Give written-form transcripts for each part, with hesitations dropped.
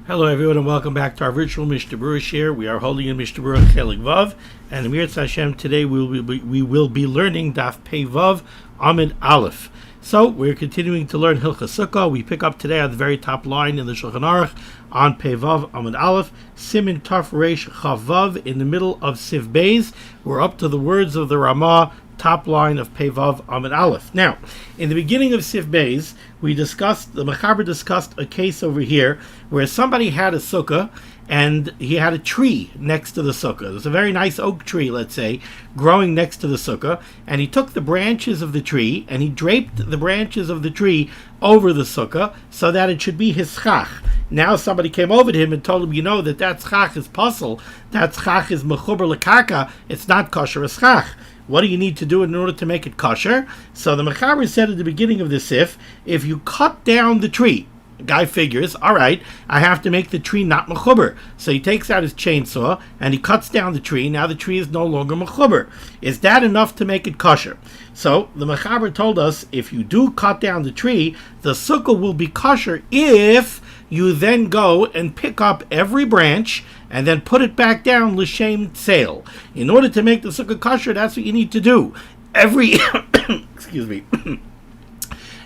Hello everyone and welcome back to our virtual Mishnah Berurah share. We are holding in Mishnah Berurah Chelik Vav, and Mirz Hashem today we will be learning Daf Pei Vav Amid Aleph. So we're continuing to learn Hilchas Sukkah. We pick up today on the very top line in the Shulchan Aruch on Pei Vav Amid Aleph, Siman Taf Reish Chav Vav in the middle of Siv Beis. We're up to the words of the Ramah, top line of Pei Vav Amid Aleph. Now, in the beginning of Siv Beis, the Mechaber discussed a case over here where somebody had a sukkah and he had a tree next to the sukkah. There's a very nice oak tree, let's say, growing next to the sukkah, and he took the branches of the tree and he draped the branches of the tree over the sukkah so that it should be his schach. Now somebody came over to him and told him, you know, that schach is puzzle, that schach is mechuber lekaka, it's not kosher as schach. What do you need to do in order to make it kosher? So the Mechaber said at the beginning of the Sif, if you cut down the tree, the guy figures, all right, I have to make the tree not mechuber. So he takes out his chainsaw and he cuts down the tree. Now the tree is no longer mechuber. Is that enough to make it kosher? So the Mechaber told us, if you do cut down the tree, the sukkah will be kosher if you then go and pick up every branch and then put it back down l'shem sale. In order to make the sukkah kosher, that's what you need to do. Every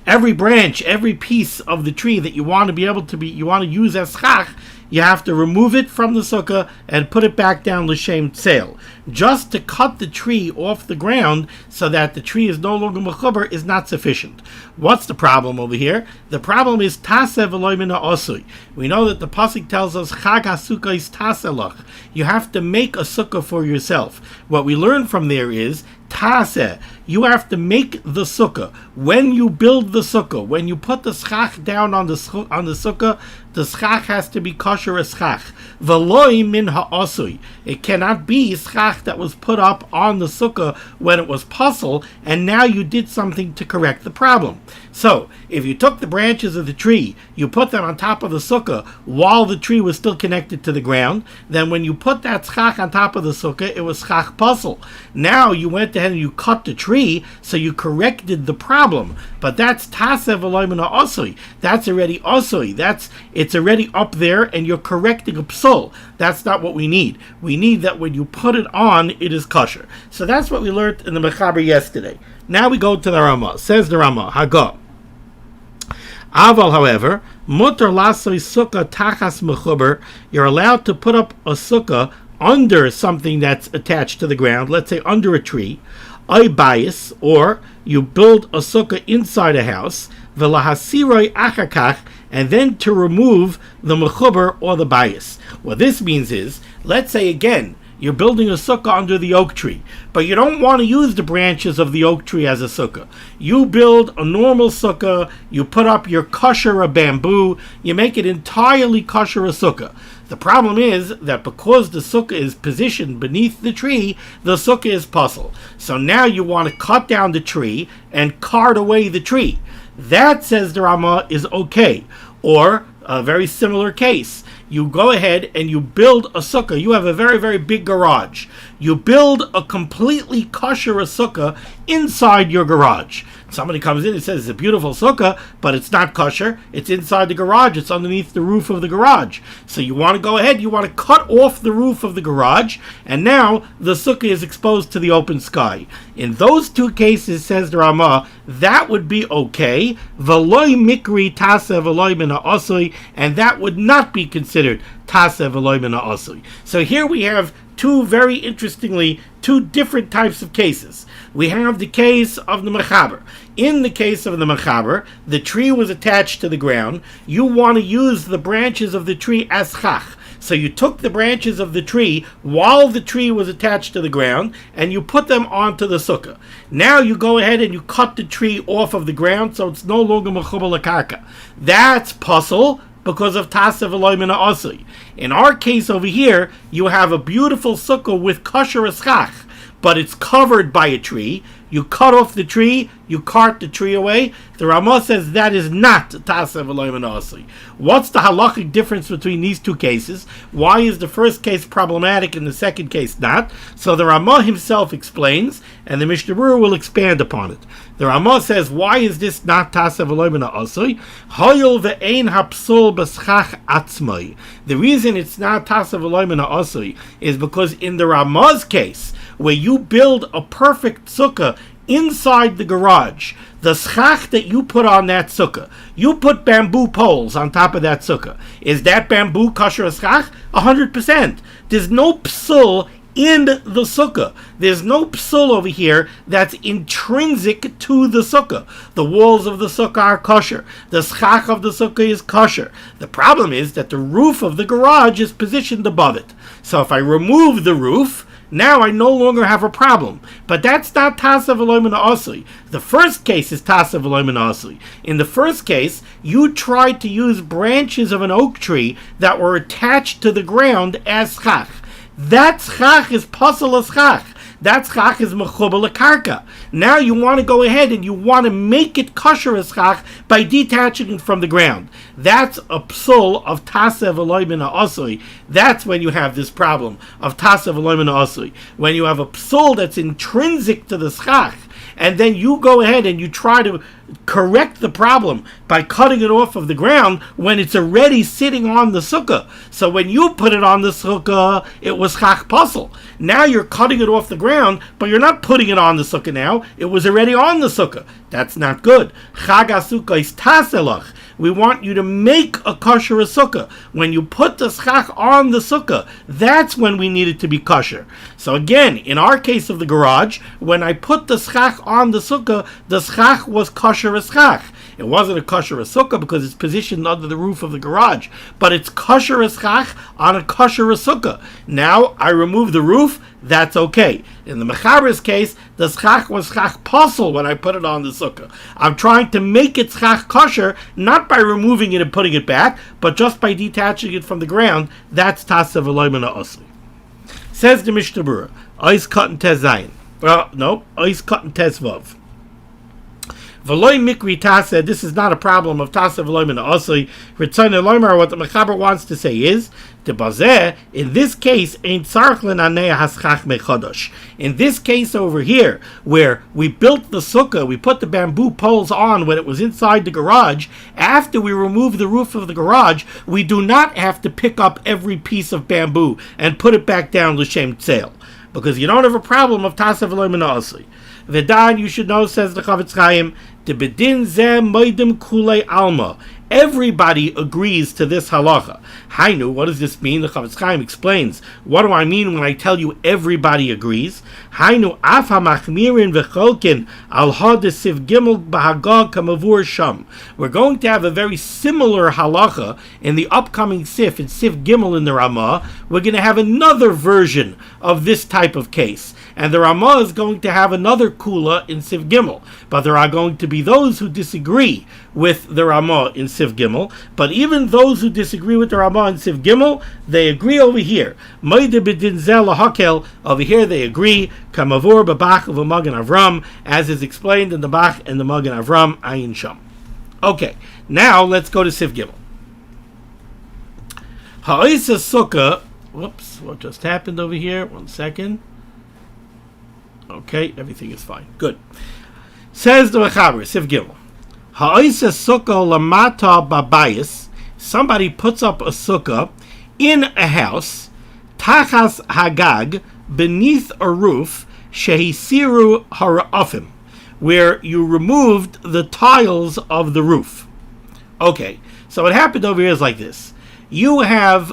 every branch, every piece of the tree that you want to use as schach, you have to remove it from the sukkah and put it back down l'shem sale. Just to cut the tree off the ground so that the tree is no longer mechuber is not sufficient. What's the problem over here? The problem is taseh v'lo min ha'osui. We know that the pasuk tells us chag hasukkah is taseh lach. You have to make a sukkah for yourself. What we learn from there is taseh. You have to make the sukkah. When you build the sukkah, when you put the schach down on the sukkah, the schach has to be kosher as schach. V'loi min ha'osui. It cannot be schach that was put up on the sukkah when it was puzzle, and now you did something to correct the problem. So, if you took the branches of the tree, you put them on top of the sukkah while the tree was still connected to the ground, then when you put that schach on top of the sukkah, it was schach puzzle. Now you went ahead and you cut the tree, so you corrected the problem. But that's taseh v'lo min ha'osui. That's already osui. It's already up there, and you're correcting a psul. That's not what we need. We need that when you put it on, it is kosher. So that's what we learned in the Mechaber yesterday. Now we go to the Ramah. Says the Ramah, Hagah. Aval, however, mutar lasoi sukkah tachas mechuber. You're allowed to put up a sukkah under something that's attached to the ground, let's say under a tree, ay bias, or you build a sukkah inside a house, v'lahasiroi achakach, and then to remove the mechuber or the bias. What this means is, let's say again, you're building a sukkah under the oak tree, but you don't want to use the branches of the oak tree as a sukkah. You build a normal sukkah, you put up your kosher bamboo, you make it entirely kosher a sukkah. The problem is that because the sukkah is positioned beneath the tree, the sukkah is puzzle. So now you want to cut down the tree and cart away the tree. That, says the Ramah, is okay. Or a very similar case. You go ahead and you build a sukkah. You have a very, very big garage. You build a completely kosher sukkah inside your garage. Somebody comes in and says it's a beautiful sukkah, but it's not kosher. It's inside the garage. It's underneath the roof of the garage. So you want to go ahead, you want to cut off the roof of the garage, and now the sukkah is exposed to the open sky. In those two cases, says the Ramah, that would be okay. V'loi mikri taseh v'loi min ha'osui, and that would not be considered taseh v'loi min ha'osui. So here we have two different types of cases. We have the case of the Mechaber. In the case of the Mechaber, the tree was attached to the ground. You want to use the branches of the tree as chach. So you took the branches of the tree while the tree was attached to the ground, and you put them onto the sukkah. Now you go ahead and you cut the tree off of the ground, so it's no longer mechuber lekaka. That's puzzle, because of taseh v'lo min ha'osui. In our case over here, you have a beautiful sukkah with kosher schach, but it's covered by a tree. You cut off the tree, you cart the tree away. The Ramah says that is not taseh v'lo min ha'osui. What's the halachic difference between these two cases? Why is the first case problematic and the second case not? So the Ramah himself explains, and the Mishnah Berurah will expand upon it. The Ramah says, why is this not Tasav Eloi Min Ha'asui? Hoyel ve'ein hapsul b'schach atzmai. The reason it's not Tasav Eloi Min Ha'asui is because in the Ramah's case, where you build a perfect sukkah inside the garage, the schach that you put on that sukkah, you put bamboo poles on top of that sukkah. Is that bamboo kosher schach? 100%. There's no psul in the sukkah. There's no psul over here that's intrinsic to the sukkah. The walls of the sukkah are kosher. The schach of the sukkah is kosher. The problem is that the roof of the garage is positioned above it. So if I remove the roof, now I no longer have a problem. But that's not Tasav Eloi Min Ha'asui. The first case is Tasav Eloi Min Ha'asui. In the first case, you tried to use branches of an oak tree that were attached to the ground as schach. That schach is pasal schach. That schach is mechubal karka. Now you want to go ahead and you want to make it kosher schach by detaching it from the ground. That's a psul of Tasav Eloi Min Ha'asui. That's when you have this problem of Tasav Eloi Min Ha'asui. When you have a psul that's intrinsic to the schach, and then you go ahead and you try to correct the problem by cutting it off of the ground when it's already sitting on the sukkah. So when you put it on the sukkah, it was chach pasel. Now you're cutting it off the ground, but you're not putting it on the sukkah now. It was already on the sukkah. That's not good. Chag HaSukkah is taselach. We want you to make a kosher sukkah. When you put the schach on the sukkah, that's when we need it to be kosher. So again, in our case of the garage, when I put the schach on the schach was kosher schach. It wasn't a kosher sukkah because it's positioned under the roof of the garage, but it's kosher schach on a kosher sukkah. Now I remove the roof, that's okay. In the Mechaber's case, the schach was schach pasel when I put it on the sukkah. I'm trying to make it schach kosher, not by removing it and putting it back, but just by detaching it from the ground. That's Tasav Eloi Min Ha'asui. Says the Mishnah Berurah, Ois Katan Tez Zayin. Well, no, Ois Katan Tez Vav. V'loi mikri tasa, this is not a problem of Tasav Eloi Min Ha'asui. Ritzonei Loimar, what the Mechaber wants to say is, the bazeh, in this case, ain't tzarich l'nanei haschach mechodosh. In this case over here, where we built the sukkah, we put the bamboo poles on when it was inside the garage, after we remove the roof of the garage, we do not have to pick up every piece of bamboo and put it back down l'shem tzeil, because you don't have a problem of Tasav Eloi Min Ha'asui. V'dan, you should know, says the Chavetz Chaim, the bedin zeh moedim kulei alma. Everybody agrees to this halacha. Hainu, what does this mean? The Chavetz Chaim explains. What do I mean when I tell you everybody agrees? Hainu af hamachmirin v'cholkin al ha de siv gimel b'hagag kamavur sham. We're going to have a very similar halacha in the upcoming sif, in sif gimel in the Ramah. We're going to have another version of this type of case. And the Ramah is going to have another kula in Siv Gimel. But there are going to be those who disagree with the Ramah in Siv Gimel. But even those who disagree with the Ramah in Siv Gimel, they agree over here. Moide b'din zeh lahakel, over here they agree. Kamavur b'bach u'v'magen Avram, as is explained in the Bach and the Magen Avram, Ayin Sham. Okay, now let's go to Siv Gimel. Ha'isa sukkah, whoops, what just happened over here? 1 second. Okay, everything is fine. Good. Says the Mechaber, Siv Gimel. Ha'isa sukkah lamata babayis. Somebody puts up a sukkah in a house, tachas hagag, beneath a roof, shehisiru hara'afim, where you removed the tiles of the roof. Okay, so what happened over here is like this. You have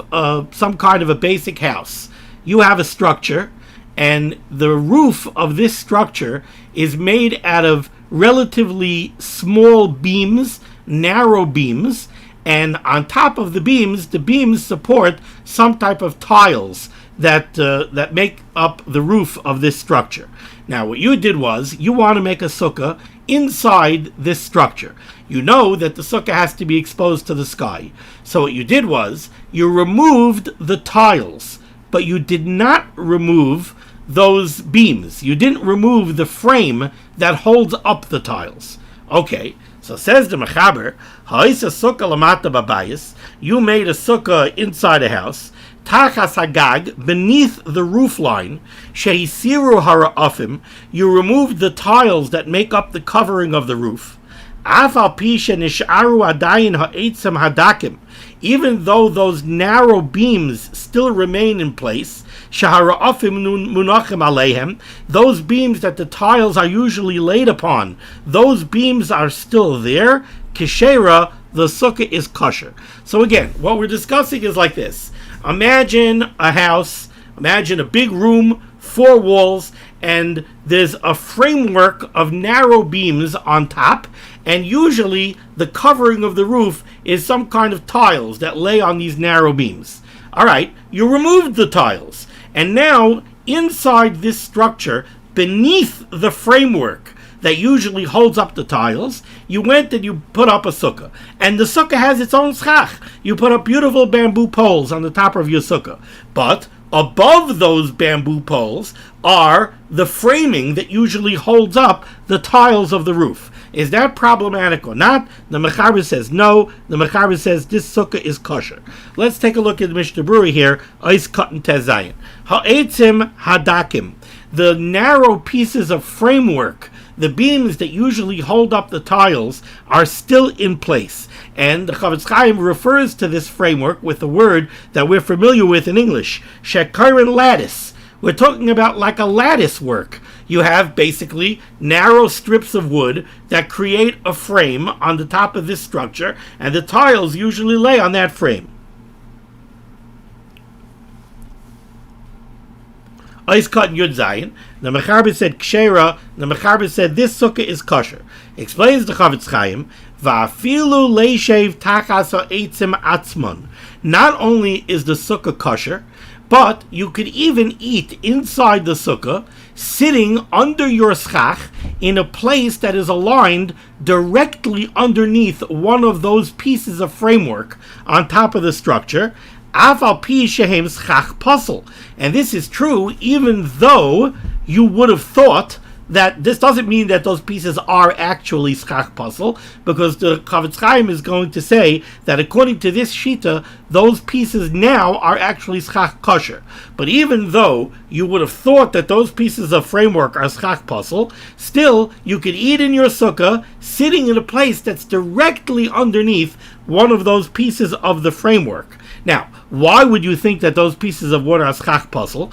some kind of a basic house. You have a structure, and the roof of this structure is made out of relatively small beams, narrow beams, and on top of the beams support some type of tiles that make up the roof of this structure. Now, what you did was, you want to make a sukkah inside this structure. You know that the sukkah has to be exposed to the sky. So what you did was, you removed the tiles, but you did not remove those beams. You didn't remove the frame that holds up the tiles. Okay, so says the Mechaber, Ha'isa sukkah lamata babayis, you made a sukkah inside a house, tachas hagag, beneath the roof line, shehisiru hara'afim, you removed the tiles that make up the covering of the roof. Af al pi shenish'aru adayin ha'etzem hadakim, even though those narrow beams still remain in place, shahara'afim munachim aleihem, those beams that the tiles are usually laid upon, those beams are still there, kishera, the sukkah is kosher. So again, what we're discussing is like this. Imagine a house, imagine a big room, 4 walls, and there's a framework of narrow beams on top, and usually the covering of the roof is some kind of tiles that lay on these narrow beams. Alright, you removed the tiles, and now inside this structure, beneath the framework that usually holds up the tiles, you went and you put up a sukkah. And the sukkah has its own schach. You put up beautiful bamboo poles on the top of your sukkah. But above those bamboo poles are the framing that usually holds up the tiles of the roof. Is that problematic or not? The Mechaber says no. The Mechaber says this sukkah is kosher. Let's take a look at the Mishnah Berurah here. Ois Katan Tezayin. Ha'etzim hadakim. The narrow pieces of framework, the beams that usually hold up the tiles, are still in place. And the Chavetz Chaim refers to this framework with a word that we're familiar with in English, shekarin lattice. We're talking about like a lattice work. You have basically narrow strips of wood that create a frame on the top of this structure, and the tiles usually lay on that frame. Ois Katan Yud Zayin. The Mechaber said kshera. The Mechaber said this sukkah is kosher. Explains the Chavetz Chaim, va'afilu leishev tachas ha'etzim atzmon. Not only is the sukkah kosher, but you could even eat inside the sukkah, sitting under your schach in a place that is aligned directly underneath one of those pieces of framework on top of the structure. And this is true even though you would have thought that this doesn't mean that those pieces are actually schach puzzle, because the Chavetz Chaim is going to say that according to this shita, those pieces now are actually schach kosher. But even though you would have thought that those pieces of framework are schach puzzle, still you could eat in your sukkah sitting in a place that's directly underneath one of those pieces of the framework. Now, why would you think that those pieces of wood are schach puzzle?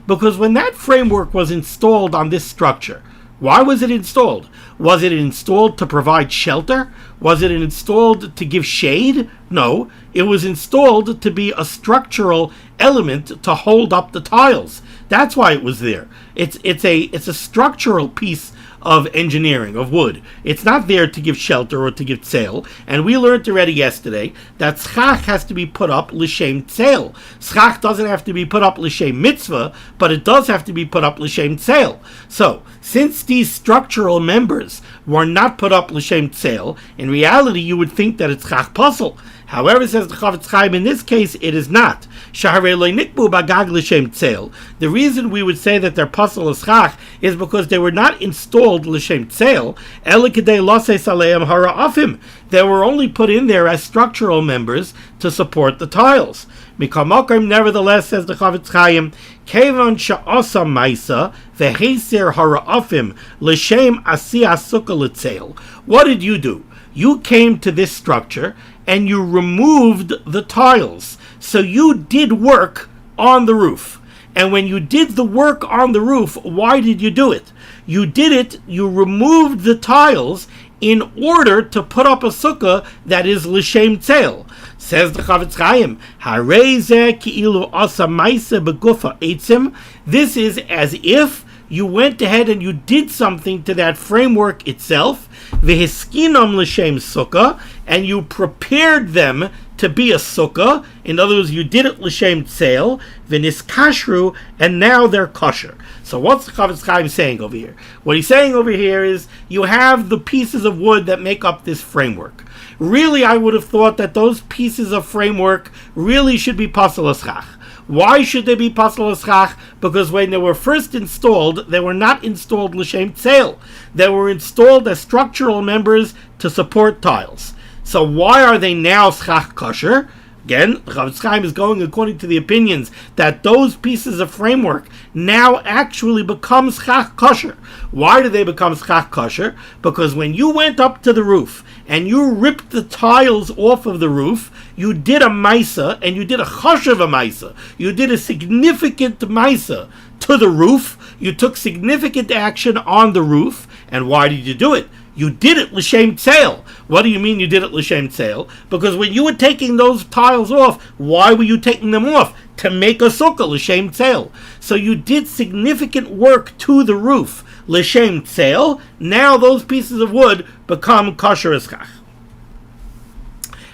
Because when that framework was installed on this structure, why was it installed? Was it installed to provide shelter? Was it installed to give shade? No, it was installed to be a structural element to hold up the tiles. That's why it was there. It's a structural piece of engineering, of wood. It's not there to give shelter or to give tzeil. And we learned already yesterday that schach has to be put up l'shem tzeil. Schach doesn't have to be put up l'shem mitzvah, but it does have to be put up l'shem tzeil. So, since these structural members were not put up l'shem tzeil, in reality you would think that it's schach puzzle. However, says the Chavetz Chaim, in this case it is not. The reason we would say that they're puzzle l'schach is because they were not installed l'shem tzeil, they were only put in there as structural members to support the tiles. Nevertheless, says the Chavetz Chaim, Kevan sha'asa maisa veheser hara'afim l'shem asiyah sukkah l'tzeil. What did you do? You came to this structure and you removed the tiles. So you did work on the roof. And when you did the work on the roof, why did you do it? You did it, you removed the tiles in order to put up a sukkah that is l'shem tzeil. Says the Chavetz Chaim, this is as if you went ahead and you did something to that framework itself, v'hiskinam l'shem sukkah, and you prepared them to be a sukkah. In other words, you did it l'shem tzeil, v'niskashru, and now they're kosher. So what's the Chavetz Chaim saying over here? What he's saying over here is, you have the pieces of wood that make up this framework. Really, I would have thought that those pieces of framework really should be pasal l'schach. Why should they be pasal l'schach? Because when they were first installed, they were not installed l'shem tzeil. They were installed as structural members to support tiles. So why are they now schach kosher? Again, Chavetz Chaim is going according to the opinions that those pieces of framework now actually become schach kosher. Why do they become schach kosher? Because when you went up to the roof and you ripped the tiles off of the roof, you did a maisa, and you did a choshev a maisa. You did a significant maisa to the roof. You took significant action on the roof. And why did you do it? You did it l'shem tzeil. What do you mean you did it l'shem tzeil? Because when you were taking those tiles off, why were you taking them off? To make a sukkah l'shem tzeil. So you did significant work to the roof l'shem tzeil. Now those pieces of wood become kosher eschach.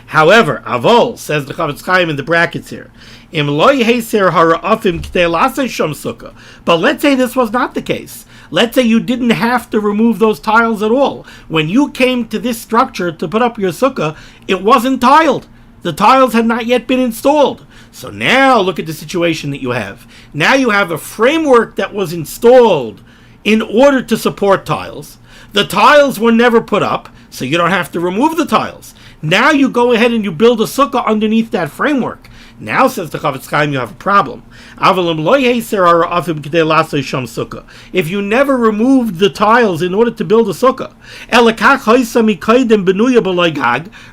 However, avol, says the Chavetz Chaim in the brackets here, im lo yeser hara'afim k'tei lasei shom sukkah. But let's say this was not the case. Let's say you didn't have to remove those tiles at all. When you came to this structure to put up your sukkah, it wasn't tiled. The tiles had not yet been installed. So now look at the situation that you have. Now you have a framework that was installed in order to support tiles. The tiles were never put up, so you don't have to remove the tiles. Now you go ahead and you build a sukkah underneath that framework. Now, says the Chavetz Chaim, you have a problem. If you never removed the tiles in order to build a sukkah,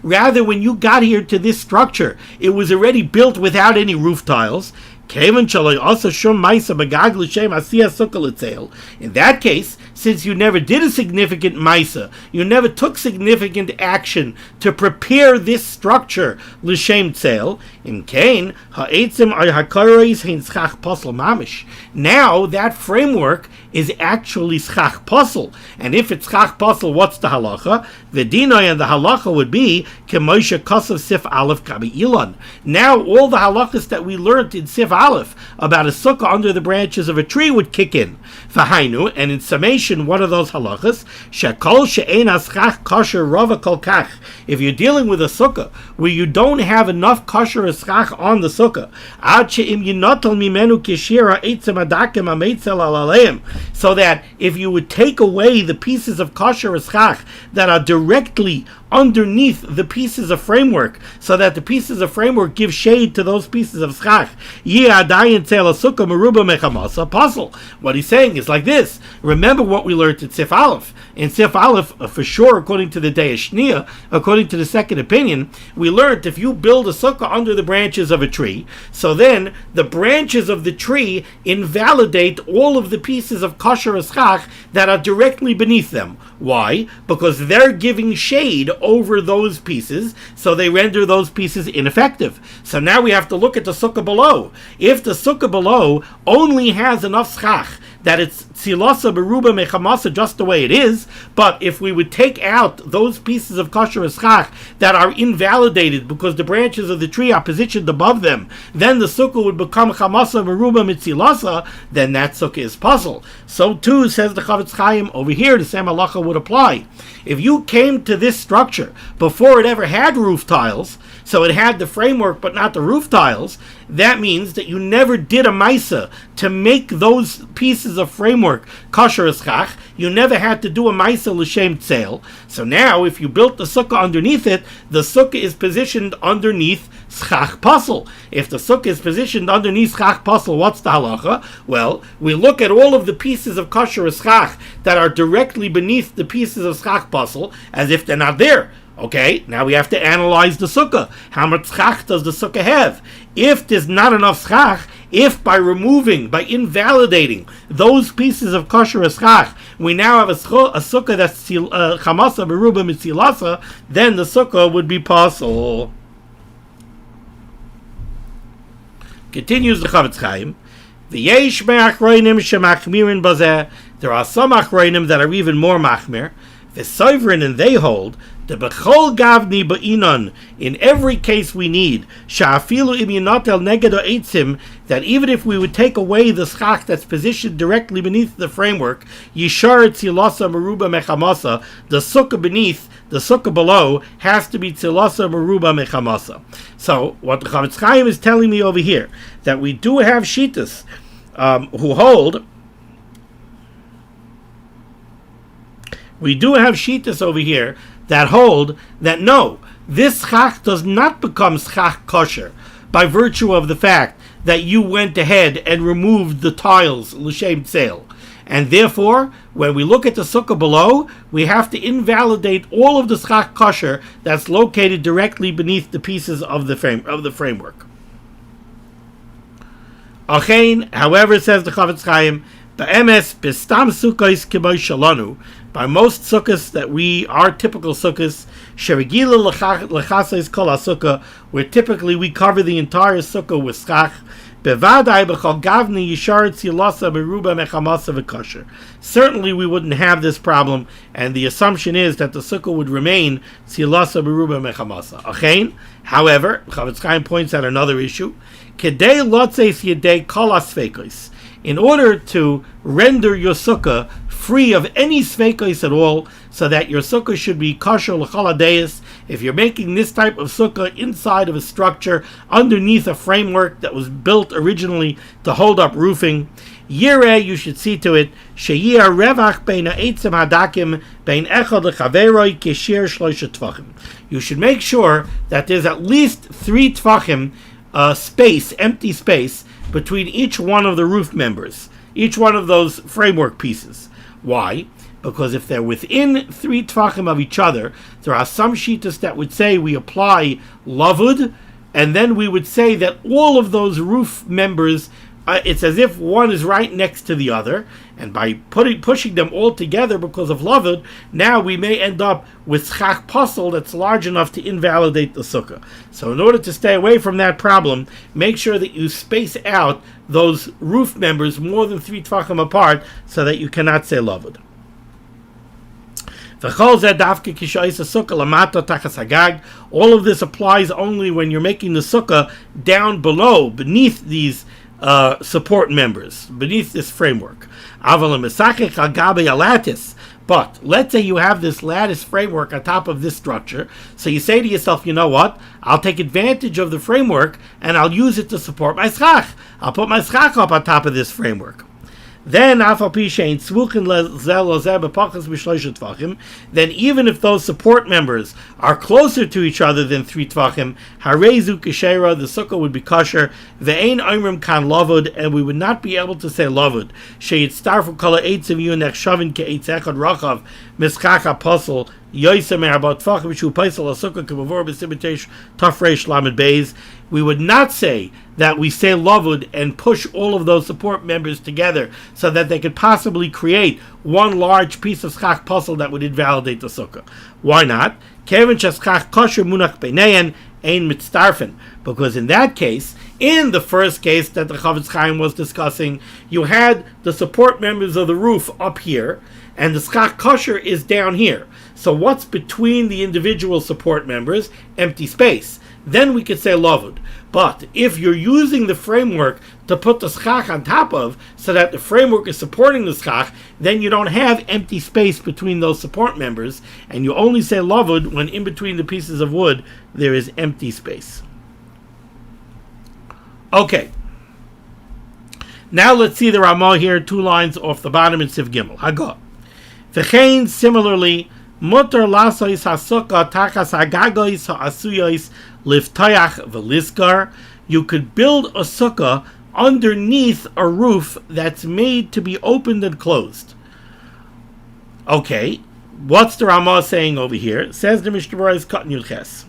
rather when you got here to this structure, it was already built without any roof tiles. In that case, since you never did a significant maisa, you never took significant action to prepare this structure l'shem tzeil, now that framework is actually schach posel. And if it's schach posel, what's the halacha? The dinay and the halacha would be k'moshe kasav sif aleph kabi ilan. Now all the halachas that we learned in sif aleph about a sukkah under the branches of a tree would kick in. V'hainu, and in summation, what are those halachas? Shekol she'ein aschach kosher rova kol kach. If you're dealing with a sukkah where you don't have enough kosher eschach on the sukkah, ad she'im yinotel mimenu kishira eitzem adakim ameitzel alaleim, so that if you would take away the pieces of kosher eschach that are directly underneath the pieces of framework, so that the pieces of framework give shade to those pieces of schach, what he's saying is like this. Remember what we learned in Sif Aleph. In Sif Aleph, for sure, according to the Dei Shnia, according to the second opinion, we learned if you build a sukkah under the branches of a tree, so then the branches of the tree invalidate all of the pieces of kosher eschach that are directly beneath them. Why? Because they're giving shade over those pieces, so they render those pieces ineffective. So now we have to look at the sukkah below. If the sukkah below only has enough schach that it's tzilasa berurah mechamasa just the way it is, but if we would take out those pieces of kosher eschach that are invalidated because the branches of the tree are positioned above them, then the sukkah would become chamasa berurah mitzilasa, then that sukkah is puzzle. So too, says the Chavetz Chaim, over here the same halacha would apply. If you came to this structure before it ever had roof tiles, so it had the framework but not the roof tiles, that means that you never did a maisa to make those pieces of framework kosher eschach. You never had to do a maisa l'shem tzeil. So now, if you built the sukkah underneath it, the sukkah is positioned underneath schach pasel. If the sukkah is positioned underneath schach pasel, what's the halacha? Well, we look at all of the pieces of kosher eschach that are directly beneath the pieces of schach pasel as if they're not there. Okay, now we have to analyze the sukkah. How much schach does the sukkah have? If there's not enough schach, if by invalidating those pieces of kosher eschach, we now have a sukkah that's chamasa berurah mitzilasa, then the sukkah would be possible. Continues the Chavetz Chaim. V'yesh me'achroinim shemachmirin bazeh. There are some achroinim that are even more machmir. V'sovereign, and they hold the bechol gavni ba'inon. In every case we need sha'afilu im yinotel neged ha'etzim, that even if we would take away the schach that's positioned directly beneath the framework, yishar tzilasa merubah mechamasa, the sukkah beneath, the sukkah below has to be tzilasa merubah mechamasa. So what the Chavetz Chaim is telling me over here, that we do have shittas who hold. We do have shittas over here that hold that no, this schach does not become schach kosher by virtue of the fact that you went ahead and removed the tiles l'shem tzeil. And therefore, when we look at the sukkah below, we have to invalidate all of the schach kosher that's located directly beneath the pieces of the framework. Achein, however, says the Chavetz Chaim, b'emes b'stam sukkos k'moy shalanu, by most sukkahs that we are typical sukkahs, sherigila lechasais kol sukkah, where typically we cover the entire sukkah with schach. Bevadai b'chol gavni yishar tzilasa beruba mechamasa v'kosher. Certainly we wouldn't have this problem, and the assumption is that the sukkah would remain tzilasa beruba mechamasa. Achein, however, Chavetz Chaim points out another issue. Kedei lotzeis yedei kol asfeikos. In order to render your sukkah free of any sveikos at all, so that your sukkah should be kosher l'chol hadeis, if you're making this type of sukkah inside of a structure underneath a framework that was built originally to hold up roofing, yireh, you should see to it, sheyir revach bein ha'etzim hadakim bein echad lechaveroi keshir shloisha tvachim. You should make sure that there's at least 3 tvachim space, empty space, between each one of the roof members, each one of those framework pieces. Why? Because if they're within 3 tvachim of each other, there are some shittas that would say we apply limud, and then we would say that all of those roof members, it's as if one is right next to the other, and by pushing them all together because of limud, now we may end up with schach posel that's large enough to invalidate the sukkah. So in order to stay away from that problem, make sure that you space out those roof members more than 3 tvachim apart so that you cannot say limud. All of this applies only when you're making the sukkah down below, beneath these support members, beneath this framework. But let's say you have this lattice framework on top of this structure, so you say to yourself, you know what, I'll take advantage of the framework and I'll use it to support my schach. I'll put my schach up on top of this framework. Then, then even if those support members are closer to each other than 3 tvachim, harezu keshera, the sukkah would be kosher, ve'ein oimrim kan lavud, and we would not be able to say lavud. Sheyitztarfu kol ha'etzim yu nechshavin ke'etz echad rachav mischach ha'posel yoyser me'arbat tvachim shu paisel ha'sukkah k'mavor b'simitesh tafresh lamed beis. We would not say that we say lavud and push all of those support members together so that they could possibly create one large piece of schach puzzle that would invalidate the sukkah. Why not? Because in that case, in the first case that the Chavetz Chaim was discussing, you had the support members of the roof up here, and the schach kosher is down here. So what's between the individual support members? Empty space. Then we could say lavud. But if you're using the framework to put the schach on top of, so that the framework is supporting the schach, then you don't have empty space between those support members, and you only say lavud when in between the pieces of wood there is empty space. Okay. Now let's see the Ramah here, 2 lines off the bottom in Siv Gimel. Hagah. V'chein, similarly, mutar lasois hasukkah tachas hagagois ha'asuyois liftayach v'lisgar. You could build a sukkah underneath a roof that's made to be opened and closed. Okay, what's the Ramah saying over here? It says the Mishnah Berurah is cut in Yudches.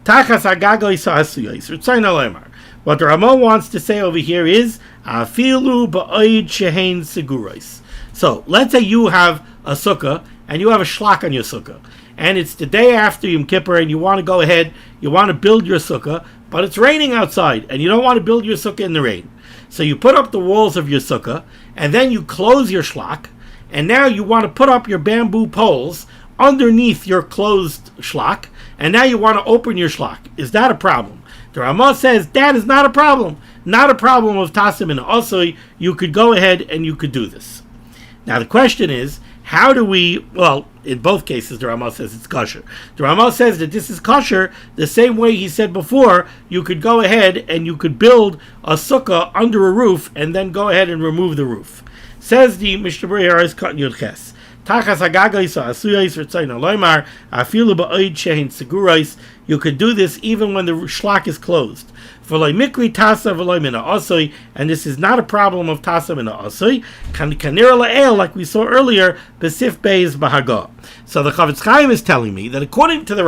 Tachas hagagois ha'asuyois. Ritzayin Olamar. What the Ramah wants to say over here is afilu ba'oid shehein seguros. So let's say you have a sukkah and you have a shlach on your sukkah, and it's the day after Yom Kippur, and you want to go ahead, you want to build your sukkah, but it's raining outside, and you don't want to build your sukkah in the rain. So you put up the walls of your sukkah, and then you close your shlach, and now you want to put up your bamboo poles underneath your closed shlach, and now you want to open your shlach. Is that a problem? The Ramah says that is not a problem. Not a problem of Tasim and also you could go ahead and you could do this. Now the question is, how do we, well, in both cases the Ramah says it's kosher. The Ramah says that this is kosher the same way he said before, you could go ahead and you could build a sukkah under a roof and then go ahead and remove the roof. Says the Mishnah Berurah is cut in Yudches. Tachas hagagos asuyos v'tzayna loymar afilu ba'oid shehin seguros. You could do this even when the shlak is closed. V'loy mikri tasa v'loy mina asui, and this is not a problem of tasa mina asui. Kanir la'el, like we saw earlier, besif beis bahaga. So the Chavetz Chaim is telling me that according to the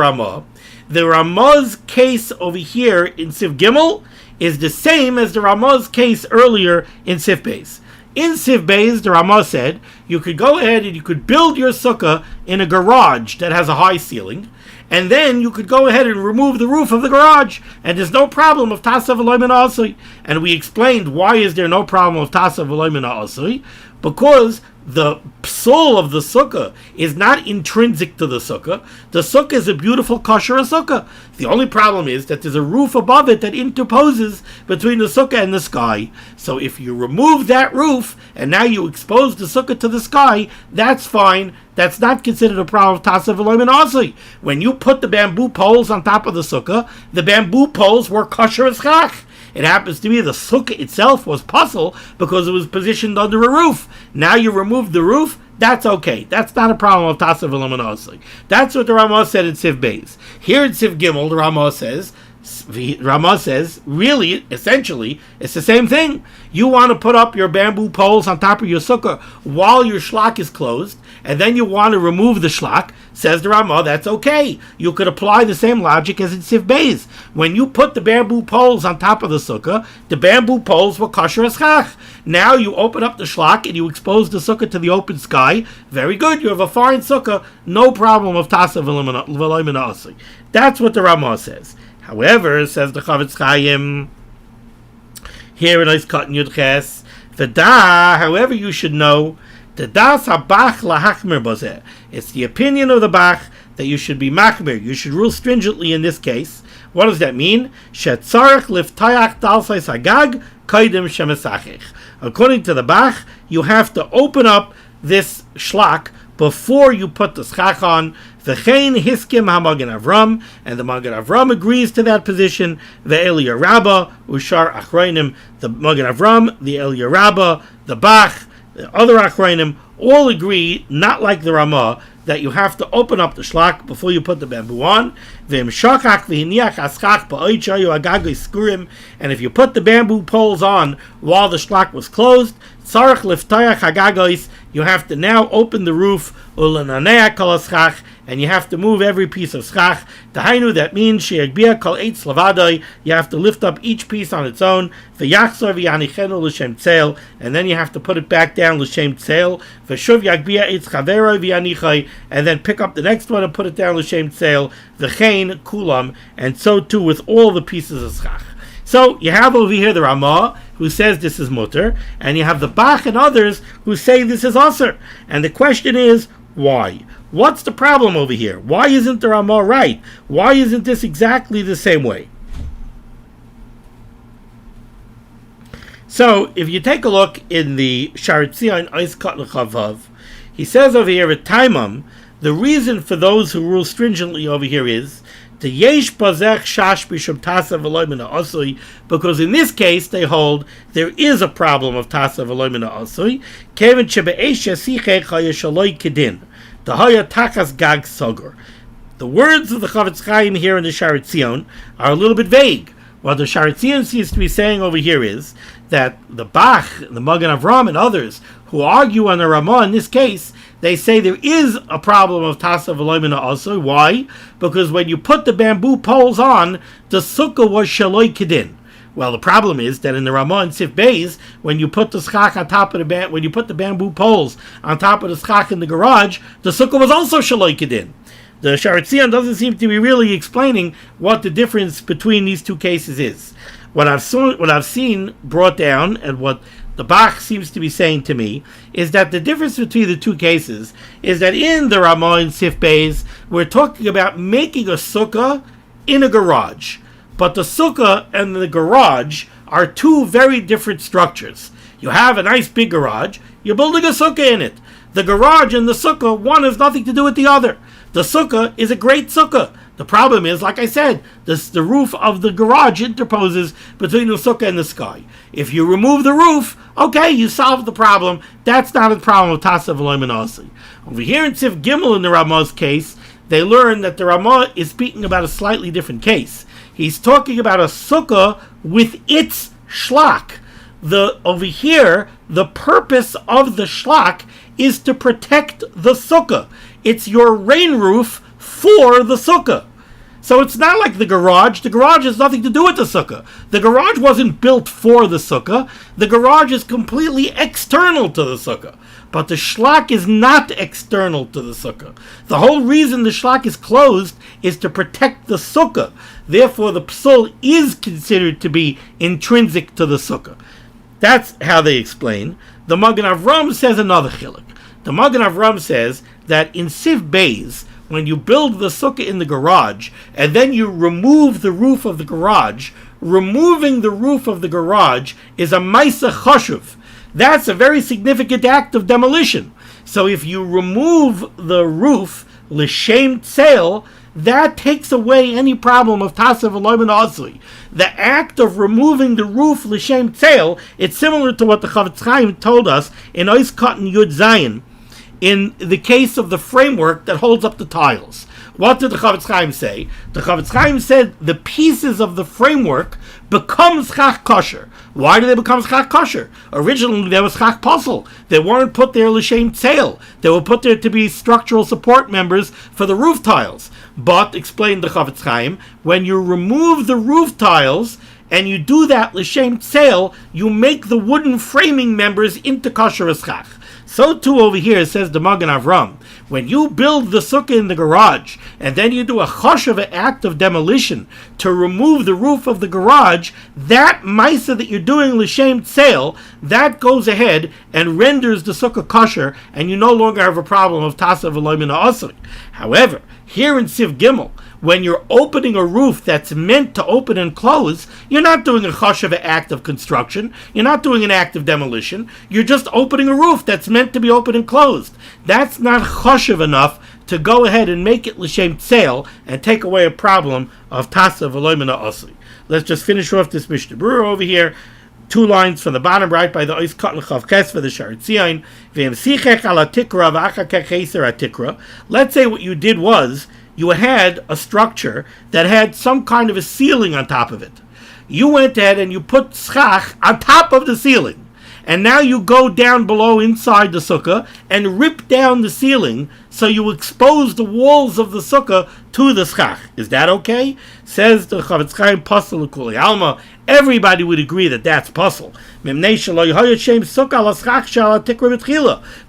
Ramah's case over here in Sif Gimel is the same as the Ramah's case earlier in Sif Beis. In Sif Beis, the Ramah said you could go ahead and you could build your sukkah in a garage that has a high ceiling, and then you could go ahead and remove the roof of the garage, and there's no problem of Tasa v'loy mina asui. And we explained why is there no problem of Tasa v'loy mina asui, because the soul of the sukkah is not intrinsic to the sukkah. The sukkah is a beautiful kosher sukkah. The only problem is that there's a roof above it that interposes between the sukkah and the sky. So if you remove that roof and now you expose the sukkah to the sky, that's fine. That's not considered a problem of Tasa v'loy mina asui. When you put the bamboo poles on top of the sukkah, the bamboo poles were kosher as chach. It happens to be the sukkah itself was puzzle because it was positioned under a roof. Now you remove the roof, that's okay. That's not a problem of Tasa v'loy mina asui. That's what the Ramah said in Sif Beis. Here in Sif Gimel, the Ramah says, really, essentially, it's the same thing. You want to put up your bamboo poles on top of your sukkah while your shlak is closed, and then you want to remove the shlak, says the Ramah, that's okay. You could apply the same logic as in Sif Beis. When you put the bamboo poles on top of the sukkah, the bamboo poles were kosher as chach. Now you open up the shlak and you expose the sukkah to the open sky. Very good, you have a fine sukkah, no problem of Tasa v'loy mina asui. That's what the Ramah says. However, says the Chavetz Chaim, here in Ois Katan Yud Ches, however you should know, the das habach lahachmir bozeh. It's the opinion of the Bach that you should be machmir. You should rule stringently in this case. What does that mean? Shetzarech liftayach dalsais hagag kaidem shemesachich. According to the Bach, you have to open up this shlak before you put the schach on. V'chein hiskim ha-Magen Avram, and the Magen Avram agrees to that position. Ve'Eliyah Rabbah ushar achronim, the Magen Avram, the Eliyah Rabbah, the Bach, the other achronim all agree, not like the Ramah, that you have to open up the shlak before you put the bamboo on. And if you put the bamboo poles on while the shlak was closed, you have to now open the roof, and you have to move every piece of schach. That means you have to lift up each piece on its own, and then you have to put it back down l'shem tzeil, and then pick up the next one and put it down l'shem tzeil, v'chein kulam, and so too with all the pieces of schach. So you have over here the Ramah, who says this is mutter, and you have the Bach and others who say this is asur. And the question is, why? What's the problem over here? Why isn't the Ramah right? Why isn't this exactly the same way? So, if you take a look in the Sharetzion Ois Katan Chavav, he says over here at Taimam, the reason for those who rule stringently over here is the yesh bazech shash b'shum tasa v'loy mina asui, because in this case they hold there is a problem of tasa v'loy mina asui. Kevin shebe'esh yasichech hayashaloi kedin, the haya takas gag sogur. The words of the Chavetz Chaim here in the Sharetzion are a little bit vague. What the Sharetzion seems to be saying over here is that the Bach, the Magen Avram, and others who argue on the Ramah in this case, they say there is a problem of Tasa v'loy mina asui. Why? Because when you put the bamboo poles on, the sukkah was shaloi kedin. Well, the problem is that in the Ramah and Sif Beis, when you put the schach on top of when you put the bamboo poles on top of the schach in the garage, the sukkah was also shaloi kedin. The Sharetzion doesn't seem to be really explaining what the difference between these two cases is. What I've seen brought down, and what the Bach seems to be saying to me, is that the difference between the two cases is that in the Ramah and Sif Beis, we're talking about making a sukkah in a garage. But the sukkah and the garage are two very different structures. You have a nice big garage, you're building a sukkah in it. The garage and the sukkah, one has nothing to do with the other. The sukkah is a great sukkah. The problem is, like I said, the roof of the garage interposes between the sukkah and the sky. If you remove the roof, okay, you solve the problem. That's not a problem of Tasa v'lo Menasi. Over here in Sif Gimel in the Ramah's case, they learn that the Ramah is speaking about a slightly different case. He's talking about a sukkah with its shlak. Over here, the purpose of the shlak is to protect the sukkah. It's your rain roof for the sukkah. So it's not like the garage. The garage has nothing to do with the sukkah. The garage wasn't built for the sukkah. The garage is completely external to the sukkah. But the shlak is not external to the sukkah. The whole reason the shlak is closed is to protect the sukkah. Therefore, the psul is considered to be intrinsic to the sukkah. That's how they explain. The Magen Avram says another chiluk. The Magen Avram says that in Siv Beis, when you build the sukkah in the garage, and then you remove the roof of the garage, removing the roof of the garage is a maisa chashuv. That's a very significant act of demolition. So if you remove the roof, l'shem tzeil, that takes away any problem of Tasa v'lo Menasi. The act of removing the roof, l'shem tzeil, it's similar to what the Chavetz Chaim told us in Ois Cotton Yud Zayin, in the case of the framework that holds up the tiles. What did the Chavetz Chaim say? The Chavetz Chaim said the pieces of the framework become schach kosher. Why do they become schach kosher? Originally they were schach posel. They weren't put there l'shem tzeil. They were put there to be structural support members for the roof tiles. But, explained the Chavetz Chaim, when you remove the roof tiles, and you do that l'shem tzeil, you make the wooden framing members into kosher schach. So too over here, says the Magen Avram, when you build the sukkah in the garage, and then you do a choshev act of demolition to remove the roof of the garage, that maisa that you're doing l'shem tzeil, that goes ahead and renders the sukkah kosher, and you no longer have a problem of Tasa v'lo Menasi. However, here in Siv Gimel, when you're opening a roof that's meant to open and close, you're not doing a choshev act of construction. You're not doing an act of demolition. You're just opening a roof that's meant to be open and closed. That's not choshev enough to go ahead and make it l'shem tzeil and take away a problem of Tasa v'lo Menasi. Let's just finish off this Mishnah Berurah over here. 2 lines from the bottom right by the Ois Katan Chav Ches for the Shar Tzion. Let's say what you did was, you had a structure that had some kind of a ceiling on top of it. You went ahead and you put schach on top of the ceiling. And now you go down below inside the sukkah and rip down the ceiling so you expose the walls of the sukkah to the schach. Is that okay? Says the Chavetz Chaim, Pasal L'Kuli Alma. Everybody would agree that that's puzzle.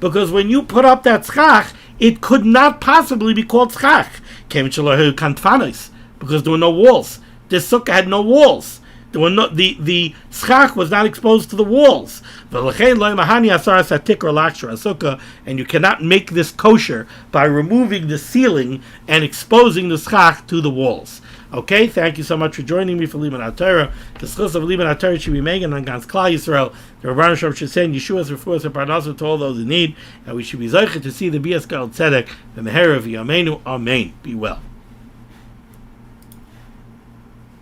Because when you put up that schach, it could not possibly be called schach. Because there were no walls. This sukkah had no walls. There were no, the schach was not exposed to the walls. And you cannot make this kosher by removing the ceiling and exposing the schach to the walls. Okay, thank you so much for joining me for limud HaTorah. The schus of limud HaTorah should be megan on Gans Klal Yisrael. The Rabban Shalom should send Yeshua's refuahs and parnasos to all those in need, and we should be zeicher to see the Bias Gal Tzedek and the hair of Yameinu. Amen. Be well.